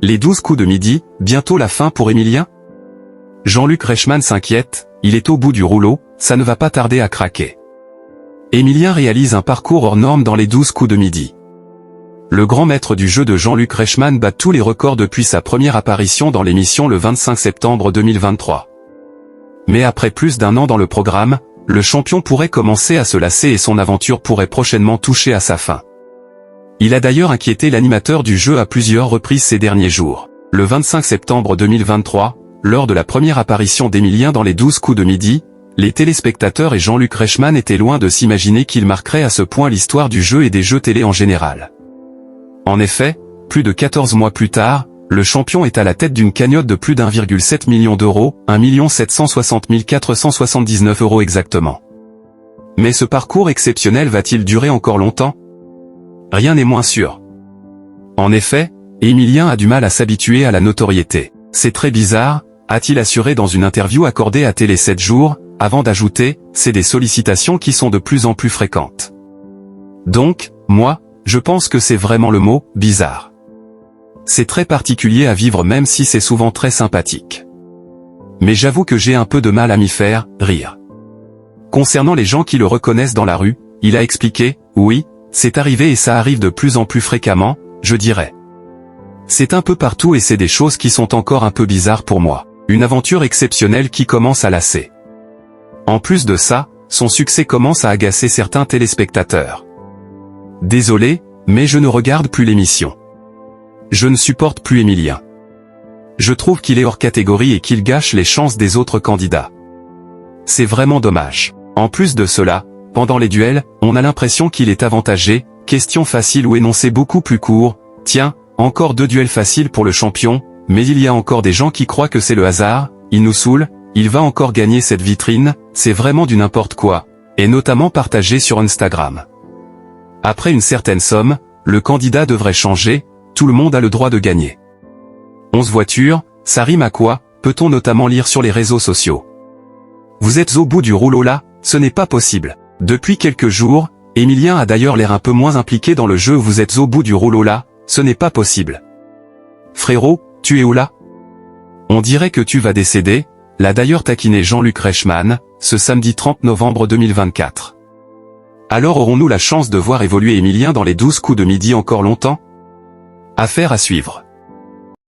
Les 12 coups de midi, bientôt la fin pour Emilien? Jean-Luc Reichmann s'inquiète, il est au bout du rouleau, ça ne va pas tarder à craquer. Emilien réalise un parcours hors norme dans les 12 coups de midi. Le grand maître du jeu de Jean-Luc Reichmann bat tous les records depuis sa première apparition dans l'émission le 25 septembre 2023. Mais après plus d'un an dans le programme, le champion pourrait commencer à se lasser et son aventure pourrait prochainement toucher à sa fin. Il a d'ailleurs inquiété l'animateur du jeu à plusieurs reprises ces derniers jours. Le 25 septembre 2023, lors de la première apparition d'Emilien dans les 12 coups de midi, les téléspectateurs et Jean-Luc Reichmann étaient loin de s'imaginer qu'il marquerait à ce point l'histoire du jeu et des jeux télé en général. En effet, plus de 14 mois plus tard, le champion est à la tête d'une cagnotte de plus d'1,7 million d'euros, 1 760 479 € exactement. Mais ce parcours exceptionnel va-t-il durer encore longtemps? Rien n'est moins sûr. En effet, Emilien a du mal à s'habituer à la notoriété. C'est très bizarre, a-t-il assuré dans une interview accordée à Télé 7 jours, avant d'ajouter, c'est des sollicitations qui sont de plus en plus fréquentes. Donc, moi, je pense que c'est vraiment le mot, bizarre. C'est très particulier à vivre même si c'est souvent très sympathique. Mais j'avoue que j'ai un peu de mal à m'y faire rire. Concernant les gens qui le reconnaissent dans la rue, il a expliqué, oui, c'est arrivé et ça arrive de plus en plus fréquemment, je dirais. C'est un peu partout et c'est des choses qui sont encore un peu bizarres pour moi. Une aventure exceptionnelle qui commence à lasser. En plus de ça, son succès commence à agacer certains téléspectateurs. Désolé, mais je ne regarde plus l'émission. Je ne supporte plus Emilien. Je trouve qu'il est hors catégorie et qu'il gâche les chances des autres candidats. C'est vraiment dommage. En plus de cela, pendant les duels, on a l'impression qu'il est avantagé, question facile ou énoncé beaucoup plus court, tiens, encore 2 duels faciles pour le champion, mais il y a encore des gens qui croient que c'est le hasard, il nous saoule, il va encore gagner cette vitrine, c'est vraiment du n'importe quoi, et notamment partagé sur Instagram. Après une certaine somme, le candidat devrait changer, tout le monde a le droit de gagner. 11 voitures, ça rime à quoi, peut-on notamment lire sur les réseaux sociaux. Vous êtes au bout du rouleau là, ce n'est pas possible. Depuis quelques jours, Emilien a d'ailleurs l'air un peu moins impliqué dans le jeu. Vous êtes au bout du rouleau là, ce n'est pas possible. Frérot, tu es où là? On dirait que tu vas décéder, l'a d'ailleurs taquiné Jean-Luc Reichmann, ce samedi 30 novembre 2024. Alors aurons-nous la chance de voir évoluer Emilien dans les 12 coups de midi encore longtemps? Affaire à suivre.